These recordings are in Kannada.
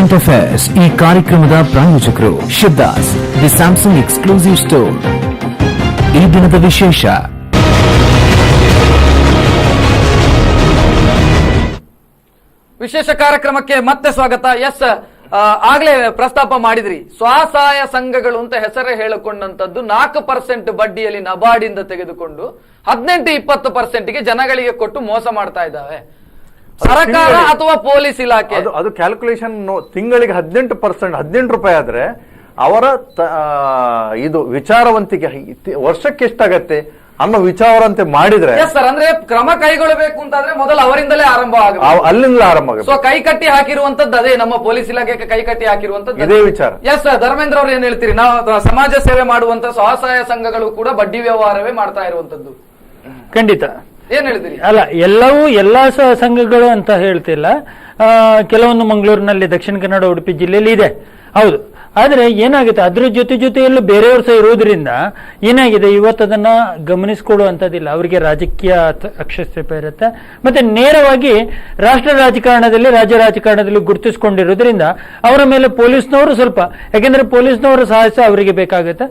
ಕರೆಂಟ್ ಅಫೇರ್ಸ್ ಈ ಕಾರ್ಯಕ್ರಮದ ಪ್ರಾಯೋಜಕರು Shivadas the Samsung exclusive store. ಈ ದಿನದ ವಿಶೇಷ ವಿಶೇಷ ಕಾರ್ಯಕ್ರಮಕ್ಕೆ ಮತ್ತೆ ಸ್ವಾಗತ. ಆಗ್ಲೇ ಪ್ರಸ್ತಾಪ ಮಾಡಿದ್ರಿ, ಸ್ವಸಹಾಯ ಸಂಘಗಳು ಅಂತ ಹೆಸರೇ ಹೇಳಿಕೊಂಡಂತದ್ದು 4% ಬಡ್ಡಿಯಲ್ಲಿ ನಬಾರ್ಡಿಂದ ತೆಗೆದುಕೊಂಡು 18-20%ಗೆ ಜನಗಳಿಗೆ ಕೊಟ್ಟು ಮೋಸ ಮಾಡ್ತಾ ಇದ್ದಾವೆ ಸರ್ಕಾರ ಅಥವಾ ಪೊಲೀಸ್ ಇಲಾಖೆ. ಅದು ಕ್ಯಾಲ್ಕುಲೇಷನ್ ತಿಂಗಳಿಗೆ 18%, 18 ರೂಪಾಯಿ ಆದ್ರೆ ಅವರ ಇದು ವಿಚಾರವಂತಿಕೆ ವರ್ಷಕ್ಕೆ ಎಷ್ಟಾಗತ್ತೆ ಅನ್ನೋ ವಿಚಾರವಂತೆ ಮಾಡಿದ್ರೆ ಸರ್, ಅಂದ್ರೆ ಕ್ರಮ ಕೈಗೊಳ್ಳಬೇಕು ಅಂತಾದ್ರೆ ಮೊದಲು ಅವರಿಂದಲೇ ಆರಂಭ ಆಗುತ್ತೆ, ಅಲ್ಲಿಂದ ಆರಂಭ ಆಗುತ್ತೆ. ಸೊ ಕೈ ಕಟ್ಟಿ ಹಾಕಿರುವಂತದ್ದು ಅದೇ ನಮ್ಮ ಪೊಲೀಸ್ ಇಲಾಖೆಗೆ ಕೈ ಕಟ್ಟಿ ಹಾಕಿರುವಂತದ್ದು ಇದೇ ವಿಚಾರ. ಎಸ್ ಧರ್ಮೇಂದ್ರ ಅವ್ರು ಏನ್ ಹೇಳ್ತೀರಿ? ನಾವು ಸಮಾಜ ಸೇವೆ ಮಾಡುವಂತ ಸ್ವಸಹಾಯ ಸಂಘಗಳು ಕೂಡ ಬಡ್ಡಿ ವ್ಯವಹಾರವೇ ಮಾಡ್ತಾ ಇರುವಂತದ್ದು. ಖಂಡಿತ ಏನ್ ಹೇಳ್ತೀರಿ? ಅಲ್ಲ, ಎಲ್ಲಾ ಸಂಘಗಳು ಅಂತ ಹೇಳ್ತಿಲ್ಲ. ಕೆಲವೊಂದು ಮಂಗಳೂರಿನಲ್ಲಿ, ದಕ್ಷಿಣ ಕನ್ನಡ, ಉಡುಪಿ ಜಿಲ್ಲೆಯಲ್ಲಿ ಇದೆ, ಹೌದು. ಆದ್ರೆ ಏನಾಗುತ್ತೆ, ಅದ್ರ ಜೊತೆಯಲ್ಲೂ ಬೇರೆಯವರು ಸಹ ಇರೋದ್ರಿಂದ ಏನಾಗಿದೆ, ಇವತ್ತದನ್ನ ಗಮನಿಸಿಕೊಳ್ಳುವಂಥದ್ದಿಲ್ಲ. ಅವರಿಗೆ ರಾಜಕೀಯ ಹಸ್ತಕ್ಷೇಪ ಇರುತ್ತೆ, ಮತ್ತೆ ನೇರವಾಗಿ ರಾಷ್ಟ್ರ ರಾಜಕಾರಣದಲ್ಲಿ, ರಾಜ್ಯ ರಾಜಕಾರಣದಲ್ಲಿ ಗುರುತಿಸಿಕೊಂಡಿರೋದ್ರಿಂದ ಅವರ ಮೇಲೆ ಪೊಲೀಸ್ನವರು ಸ್ವಲ್ಪ, ಯಾಕೆಂದ್ರೆ ಪೊಲೀಸ್ನವರ ಸಹಾಯ ಅವರಿಗೆ ಬೇಕಾಗುತ್ತೆ,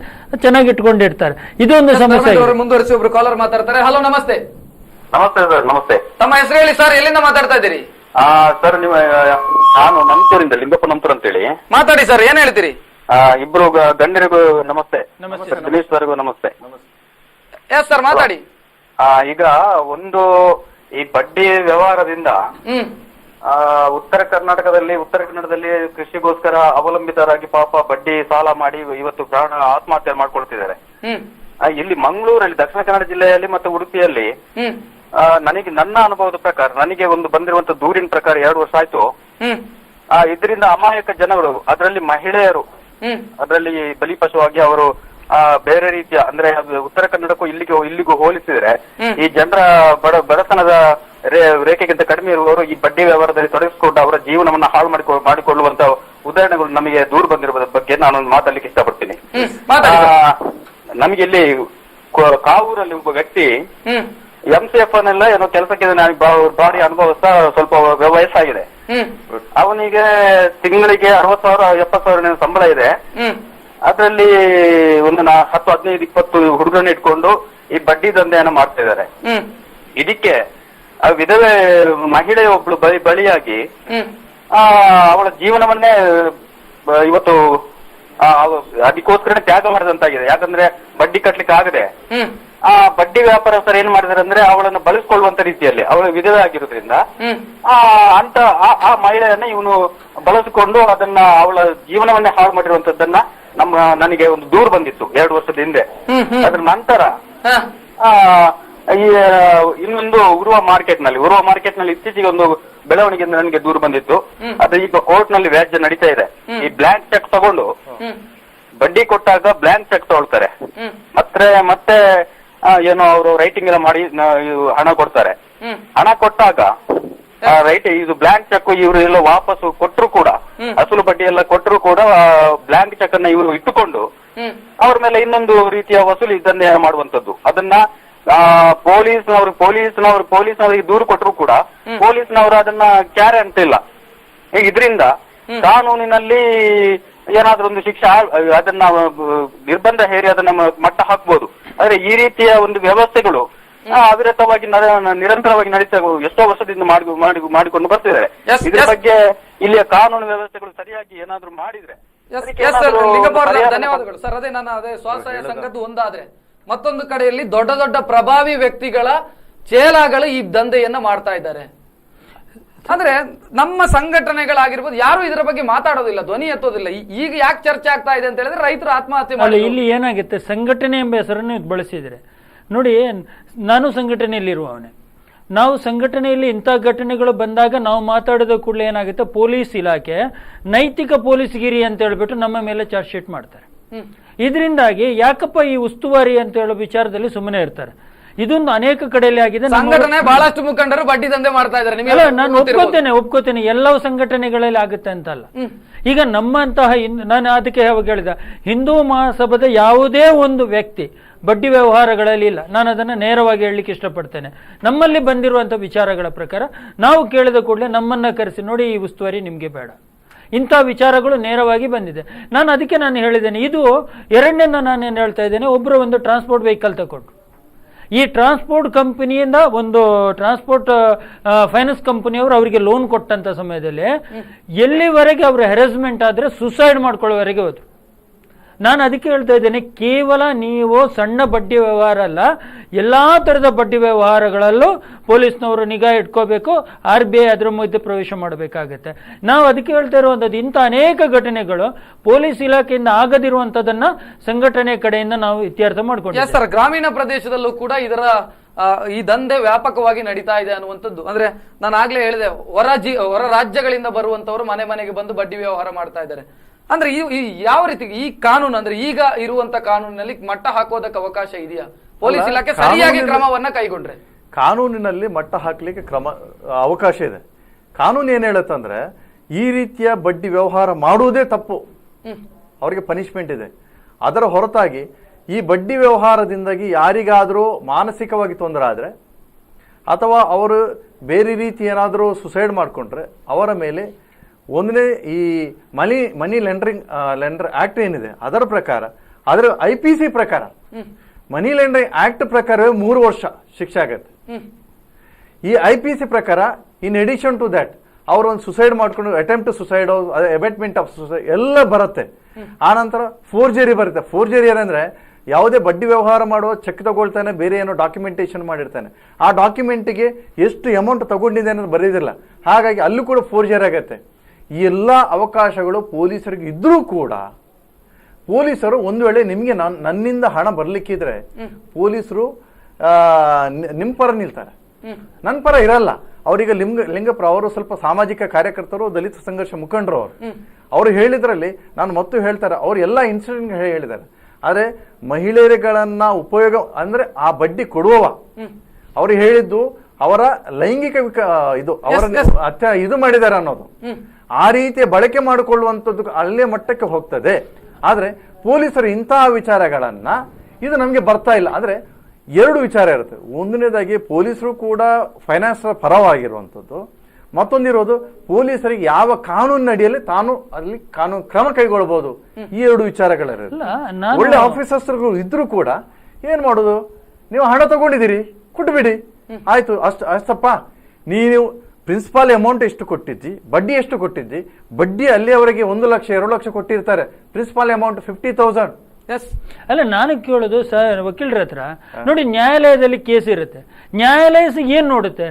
ಚೆನ್ನಾಗಿ ಇಟ್ಕೊಂಡಿರ್ತಾರೆ. ಇದೊಂದು ಸಮಸ್ಯೆ. ಮುಂದುವರಿಸಿ ಒಬ್ರು ಕಾಲರ್ ಮಾತಾಡ್ತಾರೆ. ಹಲೋ, ನಮಸ್ತೆ. ನಮಸ್ತೆ ಸರ್. ನಮಸ್ತೆ. ತಮ್ಮ ಹೆಸರು ಹೇಳಿ ಸರ್, ಎಲ್ಲಿಂದ ಮಾತಾಡ್ತಾ ಇದ್ದೀರಿ? ಸರ್, ನಾನು ನಂತೂರಿಂದ, ಲಿಂಗಪ್ಪ ನಂತೂರ್ ಅಂತೇಳಿ. ಮಾತಾಡಿ ಸರ್, ಏನ್ ಹೇಳ್ತೀರಿ? ಇಬ್ರು ಗಣ್ಯರಿಗೂ ನಮಸ್ತೆ. ದಿನೇಶ್ ಸರ್ಗೂ ನಮಸ್ತೆ. ಎಸ್ ಸರ್, ಮಾತಾಡಿ. ಈಗ ಒಂದು ಈ ಬಡ್ಡಿ ವ್ಯವಹಾರದಿಂದ ಉತ್ತರ ಕನ್ನಡದಲ್ಲಿ ಕೃಷಿಗೋಸ್ಕರ ಅವಲಂಬಿತರಾಗಿ ಪಾಪ ಬಡ್ಡಿ ಸಾಲ ಮಾಡಿ ಇವತ್ತು ಪ್ರಾಣ ಆತ್ಮಹತ್ಯೆ ಮಾಡ್ಕೊಳ್ತಿದ್ದಾರೆ. ಇಲ್ಲಿ ಮಂಗಳೂರಲ್ಲಿ, ದಕ್ಷಿಣ ಕನ್ನಡ ಜಿಲ್ಲೆಯಲ್ಲಿ ಮತ್ತು ಉಡುಪಿಯಲ್ಲಿ ನನ್ನ ಅನುಭವದ ಪ್ರಕಾರ, ನನಗೆ ಒಂದು ಬಂದಿರುವಂತ ದೂರಿನ ಪ್ರಕಾರ 2 ವರ್ಷ ಆಯ್ತು. ಇದರಿಂದ ಅಮಾಯಕ ಜನಗಳು, ಅದರಲ್ಲಿ ಮಹಿಳೆಯರು, ಅದರಲ್ಲಿ ಬಲಿಪಶುವಾಗಿ ಅವರು ಬೇರೆ ರೀತಿಯ, ಅಂದ್ರೆ ಉತ್ತರ ಕನ್ನಡಕ್ಕೂ ಇಲ್ಲಿಗೂ ಹೋಲಿಸಿದ್ರೆ ಈ ಜನರ ಬಡತನದ ರೇಖೆಗಿಂತ ಕಡಿಮೆ ಇರುವವರು ಈ ಬಡ್ಡಿ ವ್ಯವಹಾರದಲ್ಲಿ ತೊಡಗಿಸಿಕೊಂಡು ಅವರ ಜೀವನವನ್ನ ಹಾಳು ಮಾಡಿಕೊಳ್ಳುವಂತ ಉದಾಹರಣೆಗಳು ನಮಗೆ ದೂರ ಬಂದಿರುವ ಬಗ್ಗೆ ನಾನು ಮಾತಾಡ್ಲಿಕ್ಕೆ ಇಷ್ಟಪಡ್ತೀನಿ. ನಮಗೆ ಇಲ್ಲಿ ಕಾವೂರಲ್ಲಿ ಒಬ್ಬ ವ್ಯಕ್ತಿ MCF ಅನ್ನೆಲ್ಲ ಏನೋ ಕೆಲಸಕ್ಕೆ ಬಾಡಿ ಅನುಭವಿಸ್ತಾ ಸ್ವಲ್ಪ ವಯಸ್ಸಾಗಿದೆ. ಅವನಿಗೆ ತಿಂಗಳಿಗೆ 60,000 70,000 ಸಂಬಳ ಇದೆ. ಅದರಲ್ಲಿ ಒಂದು 10, 15, 20 ಹುಡುಗರನ್ನ ಇಟ್ಕೊಂಡು ಈ ಬಡ್ಡಿ ದಂಧೆಯನ್ನ ಮಾಡ್ತಾ ಇದ್ದಾರೆ. ಇದಕ್ಕೆ ವಿಧವೆ ಮಹಿಳೆ ಒಬ್ಳು ಬಲಿಯಾಗಿ ಅವಳ ಜೀವನವನ್ನೇ ಇವತ್ತು ಅದಕ್ಕೋಸ್ಕರ ತ್ಯಾಗ ಮಾಡಿದಂತಾಗಿದೆ. ಯಾಕಂದ್ರೆ ಬಡ್ಡಿ ಕಟ್ಲಿಕ್ಕೆ ಆಗದೆ ಬಡ್ಡಿ ವ್ಯಾಪಾರಸ್ಥರು ಏನ್ ಮಾಡಿದಾರೆ ಅಂದ್ರೆ ಅವಳನ್ನು ಬಳಸ್ಕೊಳ್ಳುವಂತ ರೀತಿಯಲ್ಲಿ, ಅವಳ ವಿಧವೆ ಆಗಿರೋದ್ರಿಂದ ಆ ಮಹಿಳೆಯನ್ನ ಇವನು ಬಳಸಿಕೊಂಡು ಅದನ್ನ ಅವಳ ಜೀವನವನ್ನೇ ಹಾಳು ಮಾಡಿರುವಂತದ್ದನ್ನ ನನಗೆ ಒಂದು ದೂರು ಬಂದಿತ್ತು 2 ವರ್ಷದ ಹಿಂದೆ. ಅದ್ರ ನಂತರ ಈ ಇನ್ನೊಂದು ಉರುವ ಮಾರ್ಕೆಟ್ ನಲ್ಲಿ ಇತ್ತೀಚೆಗೆ ಒಂದು ಬೆಳವಣಿಗೆ ನನಗೆ ದೂರು ಬಂದಿತ್ತು. ಅದು ಈಗ ಕೋರ್ಟ್ ನಲ್ಲಿ ವ್ಯಾಜ್ಯ ನಡೀತಾ ಇದೆ. ಈ ಬ್ಲಾಂಕ್ ಚೆಕ್ ತಗೊಂಡು ಬಡ್ಡಿ ಕೊಟ್ಟಾಗ ಬ್ಲಾಂಕ್ ಚೆಕ್ ತಗೊಳ್ತಾರೆ, ಮತ್ತೆ ಏನೋ ಅವರು ರೈಟಿಂಗ್ ಎಲ್ಲ ಮಾಡಿ ಹಣ ಕೊಡ್ತಾರೆ. ಹಣ ಕೊಟ್ಟಾಗ ಇದು ಬ್ಲಾಂಕ್ ಚೆಕ್ ಇವರು ಎಲ್ಲ ವಾಪಸ್ ಕೊಟ್ಟರು ಕೂಡ, ಅಸಲು ಬಡ್ಡಿ ಎಲ್ಲ ಕೊಟ್ಟರು ಕೂಡ ಬ್ಲಾಂಕ್ ಚೆಕ್ ಅನ್ನ ಇವರು ಇಟ್ಟುಕೊಂಡು ಅವ್ರ ಮೇಲೆ ಇನ್ನೊಂದು ರೀತಿಯ ವಸೂಲಿ ದಂಧೆ ಮಾಡುವಂತದ್ದು. ಅದನ್ನ ಪೊಲೀಸ್ನವರಿಗೆ ದೂರು ಕೊಟ್ಟರು ಕೂಡ ಪೊಲೀಸ್ನವರು ಅದನ್ನ ಕ್ಯಾರೆ ಅಂತಿಲ್ಲ. ಇದರಿಂದ ಕಾನೂನಿನಲ್ಲಿ ಏನಾದ್ರೂ ಒಂದು ಶಿಕ್ಷೆ, ಅದನ್ನ ನಿರ್ಬಂಧ ಹೇರಿ ಅದನ್ನ ಮಟ್ಟ ಹಾಕ್ಬೋದು. ಆದ್ರೆ ಈ ರೀತಿಯ ಒಂದು ವ್ಯವಸ್ಥೆಗಳು ಅವಿರತವಾಗಿ ನಿರಂತರವಾಗಿ ನಡೀತಾ ಎಷ್ಟೋ ವರ್ಷದಿಂದ ಮಾಡಿಕೊಂಡು ಬರ್ತಿದ್ದಾರೆ. ಇದ್ರ ಬಗ್ಗೆ ಇಲ್ಲಿಯ ಕಾನೂನು ವ್ಯವಸ್ಥೆಗಳು ಸರಿಯಾಗಿ ಏನಾದ್ರೂ ಮಾಡಿದ್ರೆ. ಧನ್ಯವಾದಗಳು ಸರ್. ಅದೇ ಸ್ವಸಹಾಯ ಸಂಘದ್ದು ಒಂದಾದ್ರೆ, ಮತ್ತೊಂದು ಕಡೆಯಲ್ಲಿ ದೊಡ್ಡ ದೊಡ್ಡ ಪ್ರಭಾವಿ ವ್ಯಕ್ತಿಗಳ ಚೇಲಾಗಳು ಈ ದಂಧೆಯನ್ನ ಮಾಡ್ತಾ ಇದ್ದಾರೆ. ಅಂದ್ರೆ ನಮ್ಮ ಸಂಘಟನೆಗಳಾಗಿರ್ಬೋದು, ಯಾರು ಇದರ ಬಗ್ಗೆ ಮಾತಾಡೋದಿಲ್ಲ, ಧ್ವನಿ ಎತ್ತೋದಿಲ್ಲ. ಈಗ ಯಾಕೆ ಚರ್ಚೆ ಆಗ್ತಾ ಇದೆ ಅಂತ ಹೇಳಿದ್ರೆ, ರೈತರು ಆತ್ಮಹತ್ಯೆ ಮಾಡಿ. ಇಲ್ಲಿ ಏನಾಗುತ್ತೆ, ಸಂಘಟನೆ ಎಂಬ ಹೆಸರನ್ನು ಬಳಸಿದ್ರೆ ನೋಡಿ, ನಾನು ಸಂಘಟನೆಯಲ್ಲಿರುವವನೇ. ನಾವು ಸಂಘಟನೆಯಲ್ಲಿ ಇಂಥ ಘಟನೆಗಳು ಬಂದಾಗ ನಾವು ಮಾತಾಡಿದ ಕೂಡಲೇ ಏನಾಗುತ್ತೆ, ಪೊಲೀಸ್ ಇಲಾಖೆ ನೈತಿಕ ಪೊಲೀಸ್ಗಿರಿ ಅಂತ ಹೇಳ್ಬಿಟ್ಟು ನಮ್ಮ ಮೇಲೆ ಚಾರ್ಜ್ ಶೀಟ್ ಮಾಡ್ತಾರೆ. ಇದರಿಂದಾಗಿ ಯಾಕಪ್ಪ ಈ ಉಸ್ತುವಾರಿ ಅಂತ ಹೇಳೋ ವಿಚಾರದಲ್ಲಿ ಸುಮ್ಮನೆ ಇರ್ತಾರೆ. ಇದೊಂದು ಅನೇಕ ಕಡೆಯಲ್ಲಿ ಆಗಿದೆ. ಸಂಘಟನೆ ಬಹಳಷ್ಟು ಮುಖಂಡರು ಬಡ್ಡಿ ದಂಧೆ ಮಾಡ್ತಾ ಇದ್ದಾರೆ. ನಾನು ಒಪ್ಕೋತೇನೆ ಎಲ್ಲವೂ ಸಂಘಟನೆಗಳಲ್ಲಿ ಆಗುತ್ತೆ ಅಂತಲ್ಲ. ಈಗ ನಮ್ಮಂತಹ, ನಾನು ಅದಕ್ಕೆ ಯಾವಾಗ ಹೇಳಿದ, ಹಿಂದೂ ಮಹಾಸಭಾದ ಯಾವುದೇ ಒಂದು ವ್ಯಕ್ತಿ ಬಡ್ಡಿ ವ್ಯವಹಾರಗಳಲ್ಲಿ ಇಲ್ಲ. ನಾನು ಅದನ್ನು ನೇರವಾಗಿ ಹೇಳಲಿಕ್ಕೆ ಇಷ್ಟಪಡ್ತೇನೆ. ನಮ್ಮಲ್ಲಿ ಬಂದಿರುವಂಥ ವಿಚಾರಗಳ ಪ್ರಕಾರ ನಾವು ಕೇಳಿದ ಕೂಡಲೇ ನಮ್ಮನ್ನ ಕರೆಸಿ, ನೋಡಿ ಈ ಉಸ್ತುವಾರಿ ನಿಮಗೆ ಬೇಡ, ಇಂಥ ವಿಚಾರಗಳು ನೇರವಾಗಿ ಬಂದಿದೆ. ನಾನು ಹೇಳಿದ್ದೇನೆ, ಇದು ಎರಡನೇದ ನಾನೇನು ಹೇಳ್ತಾ ಇದ್ದೇನೆ, ಒಬ್ಬರು ಒಂದು ಟ್ರಾನ್ಸ್ಪೋರ್ಟ್ ವೆಹಿಕಲ್ ತಗೊಂಡು ಈ ಟ್ರಾನ್ಸ್ಪೋರ್ಟ್ ಕಂಪನಿಯಿಂದ ಒಂದು ಟ್ರಾನ್ಸ್ಪೋರ್ಟ್ ಫೈನಾನ್ಸ್ ಕಂಪನಿಯವರು ಅವರಿಗೆ ಲೋನ್ ಕೊಟ್ಟಂತ ಸಮಯದಲ್ಲಿ ಎಲ್ಲಿವರೆಗೆ ಅವರು ಹೆರಾಸ್ಮೆಂಟ್ ಆದ್ರೆ ಸುಸೈಡ್ ಮಾಡ್ಕೊಳ್ಳೋವರೆಗೆ ಹೋದ್ರು. ನಾನು ಅದಕ್ಕೆ ಹೇಳ್ತಾ ಇದ್ದೇನೆ, ಕೇವಲ ನೀವು ಸಣ್ಣ ಬಡ್ಡಿ ವ್ಯವಹಾರ ಅಲ್ಲ, ಎಲ್ಲಾ ತರದ ಬಡ್ಡಿ ವ್ಯವಹಾರಗಳಲ್ಲೂ ಪೊಲೀಸ್ನವರು ನಿಗಾ ಇಟ್ಕೋಬೇಕು, RBI ಅದರ ಮಧ್ಯೆ ಪ್ರವೇಶ ಮಾಡಬೇಕಾಗತ್ತೆ. ನಾವು ಅದಕ್ಕೆ ಹೇಳ್ತಾ ಇರುವಂತದ್ದು, ಇಂಥ ಅನೇಕ ಘಟನೆಗಳು ಪೊಲೀಸ್ ಇಲಾಖೆಯಿಂದ ಆಗದಿರುವಂತದನ್ನ ಸಂಘಟನೆ ಕಡೆಯಿಂದ ನಾವು ಇತ್ಯರ್ಥ ಮಾಡ್ಕೊಂಡಿದ್ದೇವೆ. ಸರ್, ಗ್ರಾಮೀಣ ಪ್ರದೇಶದಲ್ಲೂ ಕೂಡ ಇದರ ಈ ದಂಧೆ ವ್ಯಾಪಕವಾಗಿ ನಡೀತಾ ಇದೆ ಅನ್ನುವಂಥದ್ದು. ಅಂದ್ರೆ ನಾನು ಆಗ್ಲೇ ಹೇಳಿದೆ, ಹೊರ ರಾಜ್ಯಗಳಿಂದ ಬರುವಂತವರು ಮನೆ ಮನೆಗೆ ಬಂದು ಬಡ್ಡಿ ವ್ಯವಹಾರ ಮಾಡ್ತಾ ಇದ್ದಾರೆ. ಅಂದ್ರೆ ಈ ಯಾವ ರೀತಿ ಈ ಕಾನೂನು, ಅಂದ್ರೆ ಈಗ ಇರುವಂತ ಕಾನೂನಿನಲ್ಲಿ ಮಟ್ಟ ಹಾಕೋದಕ್ಕೆ ಅವಕಾಶ ಇದೆಯಾ? ಪೊಲೀಸ್ ಇಲಾಖೆ ಸರಿಯಾಗಿ ಕ್ರಮವನ್ನ ಕೈಗೊಂಡ್ರೆ ಕಾನೂನಿನಲ್ಲಿ ಮಟ್ಟ ಹಾಕ್ಲಿಕ್ಕೆ ಅವಕಾಶ ಇದೆ. ಕಾನೂನು ಏನ್ ಹೇಳುತ್ತಂದ್ರೆ, ಈ ರೀತಿಯ ಬಡ್ಡಿ ವ್ಯವಹಾರ ಮಾಡುವುದೇ ತಪ್ಪು, ಅವರಿಗೆ ಪನಿಷ್ಮೆಂಟ್ ಇದೆ. ಅದರ ಹೊರತಾಗಿ ಈ ಬಡ್ಡಿ ವ್ಯವಹಾರದಿಂದಾಗಿ ಯಾರಿಗಾದರೂ ಮಾನಸಿಕವಾಗಿ ತೊಂದರೆ ಆದ್ರೆ ಅಥವಾ ಅವರು ಬೇರೆ ರೀತಿ ಏನಾದರೂ ಸುಸೈಡ್ ಮಾಡಿಕೊಂಡ್ರೆ ಅವರ ಮೇಲೆ ಒಂದನೇ ಈ ಮನಿ ಲೆಂಡರ್ ಆಕ್ಟ್ ಏನಿದೆ ಅದರ ಪ್ರಕಾರ, ಅದರ IPC ಪ್ರಕಾರ, ಮನಿ ಲೆಂಡರಿಂಗ್ ಆಕ್ಟ್ ಪ್ರಕಾರವೇ 3 ವರ್ಷ ಶಿಕ್ಷೆ ಆಗತ್ತೆ. ಈ IPC ಪ್ರಕಾರ ಇನ್ ಎಡಿಷನ್ ಟು ದಟ್ ಅವರು ಒಂದು ಸುಸೈಡ್ ಮಾಡ್ಕೊಂಡು attempt suicide, abetment of suicide ಎಲ್ಲ ಬರುತ್ತೆ. ಆನಂತರ ಫೋರ್ಜರಿ ಬರುತ್ತೆ. ಫೋರ್ಜರಿ ಏನಂದ್ರೆ, ಯಾವುದೇ ಬಡ್ಡಿ ವ್ಯವಹಾರ ಮಾಡುವ ಚೆಕ್ ತಗೊಳ್ತಾನೆ, ಬೇರೆ ಏನೋ ಡಾಕ್ಯುಮೆಂಟೇಶನ್ ಮಾಡಿರ್ತಾನೆ, ಆ ಡಾಕ್ಯುಮೆಂಟ್ಗೆ ಎಷ್ಟು ಅಮೌಂಟ್ ತಗೊಂಡಿದೆ ಅನ್ನೋದು ಬರೆಯೋದಿಲ್ಲ. ಹಾಗಾಗಿ ಅಲ್ಲೂ ಕೂಡ ಫೋರ್ಜರಿ ಆಗತ್ತೆ. ಈ ಎಲ್ಲ ಅವಕಾಶಗಳು ಪೊಲೀಸರಿಗೆ ಇದ್ರೂ ಕೂಡ ಪೊಲೀಸರು ಒಂದು ವೇಳೆ ನಿಮ್ಗೆ ನನ್ನಿಂದ ಹಣ ಬರ್ಲಿಕ್ಕಿದ್ರೆ ಪೊಲೀಸರು ನಿಮ್ ಪರ ನಿಲ್ತಾರೆ, ನನ್ನ ಪರ ಇರಲ್ಲ. ಅವರಿಗೆ ಲಿಂಗಪ್ಪ ಅವರು ಸ್ವಲ್ಪ ಸಾಮಾಜಿಕ ಕಾರ್ಯಕರ್ತರು, ದಲಿತ ಸಂಘರ್ಷ ಮುಖಂಡರು ಅವರು ಹೇಳಿದ್ರಲ್ಲಿ ನಾನು ಮತ್ತು ಹೇಳ್ತಾರೆ, ಅವ್ರು ಎಲ್ಲ ಇನ್ಸಿಡೆಂಟ್ ಹೇಳಿದ್ದಾರೆ. ಆದ್ರೆ ಮಹಿಳೆಯರುಗಳನ್ನ ಉಪಯೋಗ ಅಂದ್ರೆ ಆ ಬಡ್ಡಿ ಕೊಡುವವ ಅವ್ರು ಹೇಳಿದ್ದು ಅವರ ಲೈಂಗಿಕ ಇದು ಅವರ ಇದು ಮಾಡಿದ್ದಾರೆ ಅನ್ನೋದು, ಆ ರೀತಿಯ ಬಳಕೆ ಮಾಡಿಕೊಳ್ಳುವಂಥದ್ದು ಅಲ್ಲೇ ಮಟ್ಟಕ್ಕೆ ಹೋಗ್ತದೆ. ಆದ್ರೆ ಪೊಲೀಸರು ಇಂತಹ ವಿಚಾರಗಳನ್ನ ಇದು ನಮ್ಗೆ ಬರ್ತಾ ಇಲ್ಲ. ಅಂದ್ರೆ 2 ವಿಚಾರ ಇರುತ್ತೆ. ಒಂದನೇದಾಗಿ ಪೊಲೀಸರು ಕೂಡ ಫೈನಾನ್ಸ್ ಪರವಾಗಿರುವಂಥದ್ದು, ಮತ್ತೊಂದಿರೋದು ಪೊಲೀಸರಿಗೆ ಯಾವ ಕಾನೂನಿನ ಅಡಿಯಲ್ಲಿ ತಾನು ಅಲ್ಲಿ ಕಾನೂನು ಕ್ರಮ ಕೈಗೊಳ್ಳಬಹುದು. ಈ 2 ವಿಚಾರಗಳಿರುತ್ತೆ. ಒಳ್ಳೆ ಆಫೀಸರ್ಸ್ಗಳು ಇದ್ರೂ ಕೂಡ ಏನ್ ಮಾಡೋದು, ನೀವು ಹಣ ತಗೊಂಡಿದ್ದೀರಿ ಕೊಟ್ಬಿಡಿ, ಆಯ್ತು ಅಷ್ಟಪ್ಪ. ನೀವು ಪ್ರಿನ್ಸಿಪಾಲ್ ಅಮೌಂಟ್ ಎಷ್ಟು ಕೊಟ್ಟಿದ್ದಿ, ಬಡ್ಡಿ ಎಷ್ಟು ಕೊಟ್ಟಿದ್ದಿ, ಬಡ್ಡಿ ಅಲ್ಲಿಯವರೆಗೆ 1 ಲಕ್ಷ 2 ಲಕ್ಷ ಕೊಟ್ಟಿರ್ತಾರೆ, ಪ್ರಿನ್ಸಿಪಾಲ್ ಅಮೌಂಟ್ 50,000. ಅಲ್ಲ, ನಾನು ಕೇಳೋದು ಸರ್ ವಕೀಲರ ಹತ್ರ ನೋಡಿ, ನ್ಯಾಯಾಲಯದಲ್ಲಿ ಕೇಸ್ ಇರುತ್ತೆ, ನ್ಯಾಯಾಲಯ ಏನ್ ನೋಡುತ್ತೆ,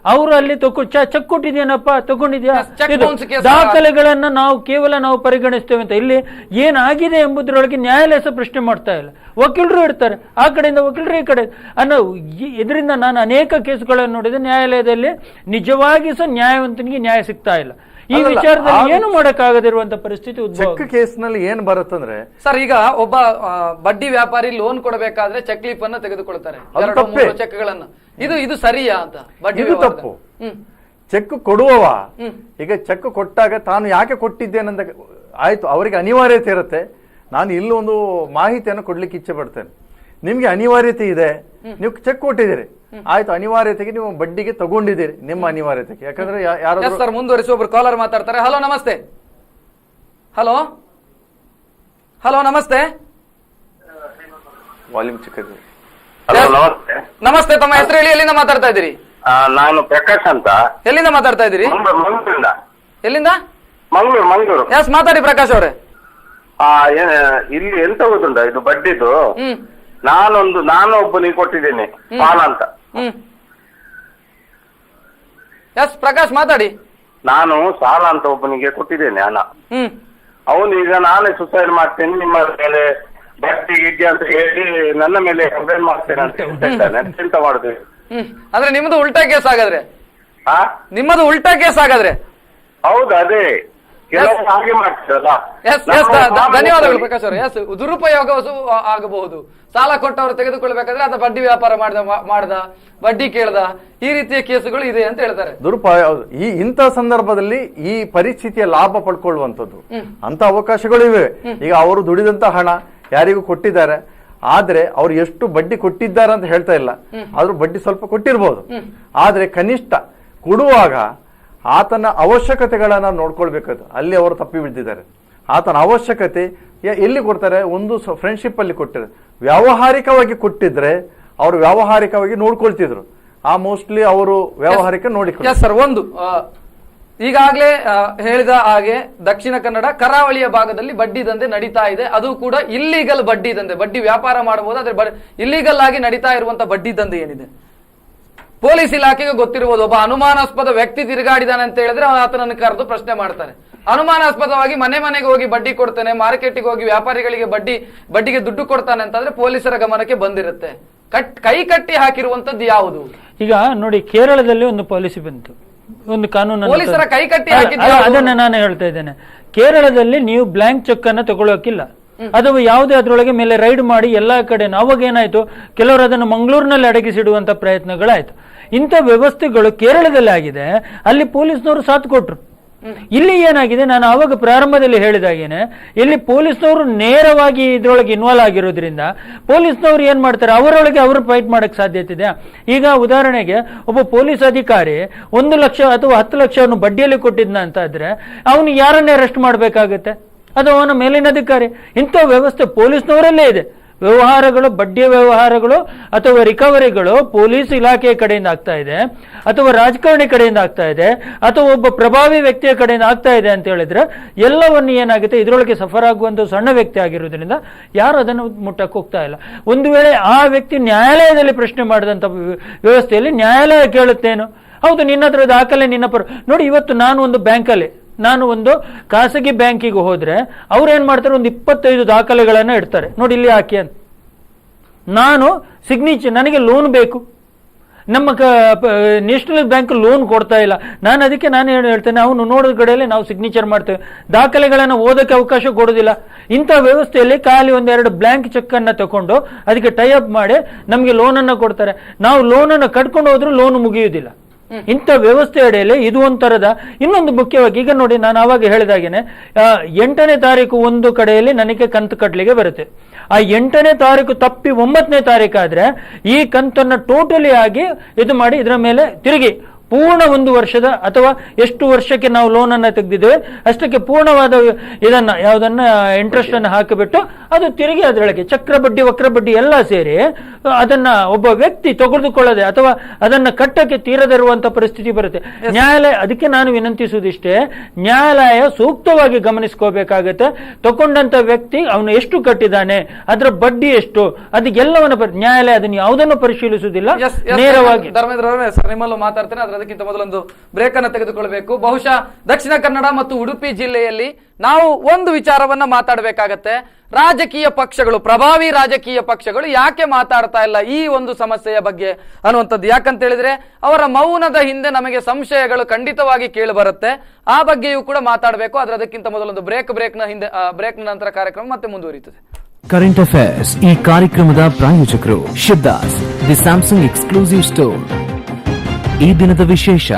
ಅವರು ಅಲ್ಲಿ ಚೆಕ್ ಕೊಟ್ಟಿದ್ಯೇನಪ್ಪ, ತಗೊಂಡಿದ್ಯಾ, ದಾಖಲೆಗಳನ್ನ ನಾವು ಪರಿಗಣಿಸ್ತೇವೆ ಅಂತ. ಇಲ್ಲಿ ಏನಾಗಿದೆ ಎಂಬುದರೊಳಗೆ ನ್ಯಾಯಾಲಯ ಪ್ರಶ್ನೆ ಮಾಡ್ತಾ ಇಲ್ಲ, ವಕೀಲರು ಇರ್ತಾರೆ, ಆ ಕಡೆಯಿಂದ ವಕೀಲರು ಈ ಕಡೆ ಅನ್ನೋ. ಇದರಿಂದ ನಾನು ಅನೇಕ ಕೇಸುಗಳನ್ನು ನೋಡಿದೆ, ನ್ಯಾಯಾಲಯದಲ್ಲಿ ನಿಜವಾಗಿ ಸಹ ನ್ಯಾಯವಂತನಿಗೆ ನ್ಯಾಯ ಸಿಗ್ತಾ ಇಲ್ಲ. ಈ ವಿಚಾರದಲ್ಲಿ ಏನು ಮಾಡಕ್ಕಾಗದಿರುವಂತ ಪರಿಸ್ಥಿತಿ ಚೆಕ್ ಕೇಸ್ನಲ್ಲಿ ಏನ್ ಬರುತ್ತಂದ್ರೆ, ಸರ್ ಈಗ ಒಬ್ಬ ಬಡ್ಡಿ ವ್ಯಾಪಾರಿ ಲೋನ್ ಕೊಡಬೇಕಾದ್ರೆ ಚೆಕ್ ಲೀಫ್ ಅನ್ನ ತೆಗೆದುಕೊಳ್ತಾರೆ, 2-3 ಚೆಕ್ಗಳನ್ನ. ಇದು ಸರಿಯಾ ಅಂತ? ಇದು ತಪ್ಪು. ಚೆಕ್ ಕೊಡುವವ ಈಗ ಚೆಕ್ ಕೊಟ್ಟಾಗ ತಾನು ಯಾಕೆ ಕೊಟ್ಟಿದ್ದೇನಂತ ಆಯ್ತು, ಅವರಿಗೆ ಅನಿವಾರ್ಯತೆ ಇರುತ್ತೆ. ನಾನು ಇಲ್ಲೊಂದು ಮಾಹಿತಿಯನ್ನು ಕೊಡ್ಲಿಕ್ಕೆ ಇಚ್ಛೆ ಪಡ್ತೇನೆ. ನಿಮ್ಗೆ ಅನಿವಾರ್ಯತೆ ಇದೆ, ನೀವು ಚೆಕ್ ಕೊಟ್ಟಿದ್ದೀರಿ, ಆಯ್ತು, ಅನಿವಾರ್ಯತೆಗೆ ನೀವು ಬಡ್ಡಿಗೆ ತಗೊಂಡಿದ್ದೀರಿ, ನಿಮ್ಮ ಅನಿವಾರ್ಯತೆಗೆ. ಯಾಕಂದ್ರೆ ಯಾರು ಸರ್ ಮುಂದುವರಿಸಿ, ಒಬ್ರು ಕಾಲರ್ ಮಾತಾಡ್ತಾರೆ. ಹಲೋ ನಮಸ್ತೆ. ಹಲೋ ನಮಸ್ತೆ. ವಾಲ್ಯೂಮ್ ಚಿಕ್ಕದು. ನಮಸ್ತೆ, ತಮ್ಮ ಹೆಸರು ಹೇಳಿ, ಎಲ್ಲಿಂದ ಮಾತಾಡ್ತಾ ಇದ್ದೀರಿ? ನಾನು ಪ್ರಕಾಶ್ ಅಂತ. ಎಲ್ಲಿಂದ ಮಾತಾಡ್ತಾ ಇದ್ದೀರಿ? ಮಂಗಳೂರಿಂದ. ಎಲ್ಲಿಂದ? ಮಂಗಳೂರು. ಎಸ್, ಮಾತಾಡಿ ಪ್ರಕಾಶ್ ಅವರೇ. ಇಲ್ಲಿ ಎಂತ ಗೊತ್ತುಂಟ, ಇದು ಬಡ್ಡಿದು ನಾನು ಒಬ್ಬನಿಗೆ ಕೊಟ್ಟಿದ್ದೇನೆ, ಪಾಲ ಅಂತ. ಎಸ್ ಪ್ರಕಾಶ್ ಮಾತಾಡಿ. ನಾನು ಸಾಲ ಅಂತ ಒಬ್ಬನಿಗೆ ಕೊಟ್ಟಿದ್ದೇನೆ ಹಣ. ಅವನು ಈಗ ನಾನೇ ಸುಸೈಡ್ ಮಾಡ್ತೇನೆ, ನಿಮ್ಮ ಮೇಲೆ ಬಡ್ಡಿ ಗಿಡ್ಡಿ ಅಂತ ಹೇಳಿ ನನ್ನ ಮೇಲೆ ಕಂಪ್ಲೇಂಟ್ ಮಾಡ್ತೇನೆ ಅಂತ ಹೇಳ್ತಾನೆ. ಎಂತ ಮಾಡುದು? ಅಂದ್ರೆ ನಿಮ್ಮದು ಉಲ್ಟಾ ಕೇಸ್ ಆಗಾದ್ರೆ? ನಿಮ್ಮದು ಉಲ್ಟಾ ಕೇಸ್ ಆಗಾದ್ರೆ? ಹೌದು, ಅದೇ ಹಾಗೆ ಮಾಡ್ತಿರಲ್ಲ. ಧನ್ಯವಾದಗಳು ಪ್ರಕಾಶ್ ಅವರು. ಎಸ್, ದುರುಪಯೋಗ ಆಗಬಹುದು. ಸಾಲ ಕೊಟ್ಟವರು ತೆಗೆದುಕೊಳ್ಬೇಕಾದ್ರೆ ಅದ ಬಡ್ಡಿ ವ್ಯಾಪಾರ ಮಾಡ್ದ, ಬಡ್ಡಿ ಕೇಳ್ದ, ಈ ರೀತಿಯ ಕೇಸುಗಳು ಇದೆ ಅಂತ ಹೇಳ್ತಾರೆ. ದುರುಪಯೋಗ ಇಂಥ ಸಂದರ್ಭದಲ್ಲಿ ಈ ಪರಿಸ್ಥಿತಿಯ ಲಾಭ ಪಡ್ಕೊಳ್ಳುವಂಥದ್ದು ಅಂತ ಅವಕಾಶಗಳು ಇವೆ. ಈಗ ಅವರು ದುಡಿದಂತ ಹಣ ಯಾರಿಗೂ ಕೊಟ್ಟಿದ್ದಾರೆ, ಆದ್ರೆ ಅವ್ರು ಎಷ್ಟು ಬಡ್ಡಿ ಕೊಟ್ಟಿದ್ದಾರೆ ಅಂತ ಹೇಳ್ತಾ ಇಲ್ಲ, ಆದ್ರೂ ಬಡ್ಡಿ ಸ್ವಲ್ಪ ಕೊಟ್ಟಿರ್ಬೋದು. ಆದ್ರೆ ಕನಿಷ್ಠ ಕೊಡುವಾಗ ಆತನ ಅವಶ್ಯಕತೆಗಳನ್ನ ನೋಡ್ಕೊಳ್ಬೇಕಾದ್ರು ಅಲ್ಲಿ ಅವರು ತಪ್ಪಿ ಬಿದ್ದಿದ್ದಾರೆ. ಆತನ ಅವಶ್ಯಕತೆ ಎಲ್ಲಿ ಕೊಡ್ತಾರೆ? ಒಂದು ಫ್ರೆಂಡ್ಶಿಪ್ ಅಲ್ಲಿ ಕೊಟ್ಟಿದ್ದಾರೆ. ವ್ಯಾವಹಾರಿಕವಾಗಿ ಕೊಟ್ಟಿದ್ರೆ ಅವರು ವ್ಯಾವಹಾರಿಕವಾಗಿ ನೋಡ್ಕೊಳ್ತಿದ್ರು. ಆ ಮೋಸ್ಟ್ಲಿ ಅವರು ವ್ಯಾವಹಾರಿಕ ನೋಡಿಕೊಳ್ಳಿ. ಸರ್, ಒಂದು ಈಗಾಗಲೇ ಹೇಳಿದ ಹಾಗೆ ದಕ್ಷಿಣ ಕನ್ನಡ ಕರಾವಳಿಯ ಭಾಗದಲ್ಲಿ ಬಡ್ಡಿ ದಂಧೆ ನಡೀತಾ ಇದೆ. ಅದು ಕೂಡ ಇಲ್ಲಿಗಲ್ ಬಡ್ಡಿ ದಂಧೆ. ಬಡ್ಡಿ ವ್ಯಾಪಾರ ಮಾಡಬಹುದು, ಆದ್ರೆ ಇಲ್ಲಿಗಲ್ ಆಗಿ ನಡೀತಾ ಇರುವಂತ ಬಡ್ಡಿ ದಂಧೆ ಏನಿದೆ ಪೊಲೀಸ್ ಇಲಾಖೆಗೆ ಗೊತ್ತಿರಬಹುದು. ಒಬ್ಬ ಅನುಮಾನಾಸ್ಪದ ವ್ಯಕ್ತಿ ತಿರುಗಾಡಿದಾನೆ ಅಂತ ಹೇಳಿದ್ರೆ ಆತನನ್ನು ಕರೆದು ಪ್ರಶ್ನೆ ಮಾಡ್ತಾರೆ. ಅನುಮಾನಾಸ್ಪದವಾಗಿ ಮನೆಗೆ ಹೋಗಿ ಬಡ್ಡಿ ಕೊಡ್ತಾನೆ, ಮಾರ್ಕೆಟಿಗೆ ಹೋಗಿ ವ್ಯಾಪಾರಿಗಳಿಗೆ ಬಡ್ಡಿಗೆ ದುಡ್ಡು ಕೊಡ್ತಾನೆ ಅಂತಂದ್ರೆ ಪೊಲೀಸರ ಗಮನಕ್ಕೆ ಬಂದಿರುತ್ತೆ. ಕೈ ಕಟ್ಟಿ ಹಾಕಿರುವಂತದ್ದು ಯಾವುದು? ಈಗ ನೋಡಿ, ಕೇರಳದಲ್ಲಿ ಒಂದು ಪಾಲಿಸಿ ಬಂತು, ಒಂದು ಕಾನೂನು, ಪೊಲೀಸರ ಕೈ ಕಟ್ಟಿ ಅದನ್ನ ನಾನು ಹೇಳ್ತಾ ಇದ್ದೇನೆ. ಕೇರಳದಲ್ಲಿ ನೀವು ಬ್ಲಾಂಕ್ ಚೆಕ್ ಅನ್ನ ತಗೊಳ್ಳೋಕಿಲ್ಲ, ಅಥವಾ ಯಾವುದೇ ಅದರೊಳಗೆ ಮೇಲೆ ರೈಡ್ ಮಾಡಿ ಎಲ್ಲಾ ಕಡೆ. ಅವಾಗ ಏನಾಯ್ತು, ಕೆಲವರು ಅದನ್ನು ಮಂಗಳೂರಿನಲ್ಲಿ ಅಡಗಿಸಿಡುವಂತ ಪ್ರಯತ್ನಗಳಾಯ್ತು. ಇಂಥ ವ್ಯವಸ್ಥೆಗಳು ಕೇರಳದಲ್ಲಿ ಆಗಿದೆ, ಅಲ್ಲಿ ಪೊಲೀಸ್ನವರು ಸಾಥ್ ಕೊಟ್ರು. ಇಲ್ಲಿ ಏನಾಗಿದೆ, ನಾನು ಆವಾಗ ಪ್ರಾರಂಭದಲ್ಲಿ ಹೇಳಿದಾಗೇನೆ, ಇಲ್ಲಿ ಪೊಲೀಸ್ನವರು ನೇರವಾಗಿ ಇದ್ರೊಳಗೆ ಇನ್ವಾಲ್ವ್ ಆಗಿರೋದ್ರಿಂದ ಪೊಲೀಸ್ನವರು ಏನ್ ಮಾಡ್ತಾರೆ, ಅವರೊಳಗೆ ಅವರು ಫೈಟ್ ಮಾಡಕ್ ಸಾಧ್ಯತೆ ಇದೆ. ಈಗ ಉದಾಹರಣೆಗೆ ಒಬ್ಬ ಪೊಲೀಸ್ ಅಧಿಕಾರಿ 1 ಲಕ್ಷ ಅಥವಾ 10 ಲಕ್ಷವನ್ನು ಬಡ್ಡಿಯಲ್ಲಿ ಕೊಟ್ಟಿದ್ನ ಅಂತ ಇದ್ರೆ ಅವನು ಯಾರನ್ನೇ ಅರೆಸ್ಟ್ ಮಾಡಬೇಕಾಗತ್ತೆ? ಅದು ಅವನ ಮೇಲಿನ ಅಧಿಕಾರಿ. ಇಂಥ ವ್ಯವಸ್ಥೆ ಪೊಲೀಸ್ನವರಲ್ಲೇ ಇದೆ. ವ್ಯವಹಾರಗಳು, ಬಡ್ಡಿಯ ವ್ಯವಹಾರಗಳು ಅಥವಾ ರಿಕವರಿಗಳು ಪೊಲೀಸ್ ಇಲಾಖೆಯ ಕಡೆಯಿಂದ ಆಗ್ತಾ ಇದೆ, ಅಥವಾ ರಾಜಕಾರಣಿ ಕಡೆಯಿಂದ ಆಗ್ತಾ ಇದೆ, ಅಥವಾ ಒಬ್ಬ ಪ್ರಭಾವಿ ವ್ಯಕ್ತಿಯ ಕಡೆಯಿಂದ ಆಗ್ತಾ ಇದೆ ಅಂತ ಹೇಳಿದ್ರೆ ಎಲ್ಲವನ್ನು ಏನಾಗುತ್ತೆ, ಇದರೊಳಗೆ ಸಫರ್ ಆಗುವಂತ ಸಣ್ಣ ವ್ಯಕ್ತಿ ಆಗಿರೋದ್ರಿಂದ ಯಾರು ಅದನ್ನು ಮುಟ್ಟಕ್ಕೆ ಹೋಗ್ತಾ ಇಲ್ಲ. ಒಂದು ವೇಳೆ ಆ ವ್ಯಕ್ತಿ ನ್ಯಾಯಾಲಯದಲ್ಲಿ ಪ್ರಶ್ನೆ ಮಾಡಿದಂತ ವ್ಯವಸ್ಥೆಯಲ್ಲಿ ನ್ಯಾಯಾಲಯ ಕೇಳುತ್ತೇನು, ಹೌದು ನಿನ್ನ ಹತ್ರ ದಾಖಲೆ ನಿನ್ನ ನೋಡಿ. ಇವತ್ತು ನಾನು ಒಂದು ಖಾಸಗಿ ಬ್ಯಾಂಕಿಗೆ ಹೋದ್ರೆ ಅವ್ರು ಏನ್ ಮಾಡ್ತಾರೆ, ಒಂದು 25 ದಾಖಲೆಗಳನ್ನ ಇಡ್ತಾರೆ, ನೋಡಿ ಇಲ್ಲಿ ಹಾಕಿ ಅಂತ. ನಾನು ಸಿಗ್ನೇಚರ್, ನನಗೆ ಲೋನ್ ಬೇಕು, ನಮ್ಮ ನ್ಯಾಷನಲ್ ಬ್ಯಾಂಕ್ ಲೋನ್ ಕೊಡ್ತಾ ಇಲ್ಲ, ಅದಕ್ಕೆ ನಾನು ಹೇಳ್ತೇನೆ, ಅವನು ನೋಡಿದ ಕಡೆಯಲ್ಲಿ ನಾವು ಸಿಗ್ನೇಚರ್ ಮಾಡ್ತೇವೆ, ದಾಖಲೆಗಳನ್ನು ಓದಕ್ಕೆ ಅವಕಾಶ ಕೊಡೋದಿಲ್ಲ. ಇಂಥ ವ್ಯವಸ್ಥೆಯಲ್ಲಿ ಖಾಲಿ 1-2 ಬ್ಲಾಂಕ್ ಚೆಕ್ ಅನ್ನ ತಗೊಂಡು ಅದಕ್ಕೆ ಟೈ ಅಪ್ ಮಾಡಿ ನಮಗೆ ಲೋನ್ ಅನ್ನ ಕೊಡ್ತಾರೆ. ನಾವು ಲೋನ್ ಅನ್ನು ಕಟ್ಕೊಂಡು ಹೋದ್ರೂ ಲೋನ್ ಮುಗಿಯುವುದಿಲ್ಲ. ಇಂಥ ವ್ಯವಸ್ಥೆ ಅಡಿಯಲ್ಲಿ ಇದು ಒಂಥರದ. ಇನ್ನೊಂದು ಮುಖ್ಯವಾಗಿ, ಈಗ ನೋಡಿ, ನಾನು ಆವಾಗ ಹೇಳಿದಾಗೇನೆ 8ನೇ ತಾರೀಕು ಒಂದು ಕಡೆಯಲ್ಲಿ ನನಗೆ ಕಂತು ಕಟ್ಟಲಿಗೆ ಬರುತ್ತೆ. ಆ 8ನೇ ತಾರೀಕು ತಪ್ಪಿ 9ನೇ ತಾರೀಕು ಆದ್ರೆ ಈ ಕಂತನ್ನ ಟೋಟಲಿ ಆಗಿ ಇದು ಮಾಡಿ ಇದರ ಮೇಲೆ ತಿರುಗಿ ಪೂರ್ಣ 1 ವರ್ಷದ ಅಥವಾ ಎಷ್ಟು ವರ್ಷಕ್ಕೆ ನಾವು ಲೋನ್ ಅನ್ನ ತೆಗೆದಿದ್ದೇವೆ ಅಷ್ಟಕ್ಕೆ ಪೂರ್ಣವಾದ ಯಾವುದನ್ನ ಇಂಟ್ರೆಸ್ಟ್ ಅನ್ನು ಹಾಕಿಬಿಟ್ಟು ಅದು ತಿರುಗಿ ಅದರೊಳಗೆ ಚಕ್ರ ಬಡ್ಡಿ, ವಕ್ರ ಬಡ್ಡಿ ಎಲ್ಲ ಸೇರಿ ಅದನ್ನ ಒಬ್ಬ ವ್ಯಕ್ತಿ ತೆಗೆದುಕೊಳ್ಳದೆ ಅಥವಾ ಅದನ್ನ ಕಟ್ಟಕ್ಕೆ ತೀರದಿರುವಂತ ಪರಿಸ್ಥಿತಿ ಬರುತ್ತೆ. ನ್ಯಾಯಾಲಯ, ಅದಕ್ಕೆ ನಾನು ವಿನಂತಿಸುವುದಿಷ್ಟೇ, ನ್ಯಾಯಾಲಯ ಸೂಕ್ತವಾಗಿ ಗಮನಿಸ್ಕೋಬೇಕಾಗತ್ತೆ. ತಗೊಂಡಂತ ವ್ಯಕ್ತಿ ಅವನು ಎಷ್ಟು ಕಟ್ಟಿದ್ದಾನೆ, ಅದರ ಬಡ್ಡಿ ಎಷ್ಟು, ಅದಕ್ಕೆಲ್ಲವನ್ನ ನ್ಯಾಯಾಲಯ ಅದನ್ನು ಯಾವುದನ್ನು ಪರಿಶೀಲಿಸುವುದಿಲ್ಲ, ನೇರವಾಗಿ. ಧರ್ಮೇಂದ್ರ ಸರ್, ನಿಮ್ಮಲ್ಲೂ ಮಾತಾಡ್ತೇನೆ, ಅದಕ್ಕಿಂತ ಮೊದಲೊಂದು ಬ್ರೇಕ್ ಅನ್ನು ತೆಗೆದುಕೊಳ್ಳಬೇಕು. ಬಹುಶಃ ದಕ್ಷಿಣ ಕನ್ನಡ ಮತ್ತು ಉಡುಪಿ ಜಿಲ್ಲೆಯಲ್ಲಿ ನಾವು ಒಂದು ವಿಚಾರವನ್ನ ಮಾತಾಡಬೇಕಾಗತ್ತೆ. ರಾಜಕೀಯ ಪಕ್ಷಗಳು, ಪ್ರಭಾವಿ ರಾಜಕೀಯ ಪಕ್ಷಗಳು ಯಾಕೆ ಮಾತಾಡ್ತಾ ಇಲ್ಲ ಈ ಒಂದು ಸಮಸ್ಯೆಯ ಬಗ್ಗೆ ಅನ್ನುವಂಥದ್ದು. ಯಾಕಂತ ಹೇಳಿದ್ರೆ ಅವರ ಮೌನದ ಹಿಂದೆ ನಮಗೆ ಸಂಶಯಗಳು ಖಂಡಿತವಾಗಿ ಕೇಳಿ ಬರುತ್ತೆ. ಆ ಬಗ್ಗೆಯೂ ಕೂಡ ಮಾತಾಡಬೇಕು. ಆದ್ರೆ ಅದಕ್ಕಿಂತ ಮೊದಲೊಂದು ಬ್ರೇಕ್ ನಂತರ ಕಾರ್ಯಕ್ರಮ ಮತ್ತೆ ಮುಂದುವರಿಯುತ್ತದೆ. ಕರೆಂಟ್ ಅಫೇರ್ಸ್ ಈ ಕಾರ್ಯಕ್ರಮದ ಪ್ರಾಯೋಜಕರು Shivadas, the Samsung exclusive store. ಈ ದಿನದ ವಿಶೇಷ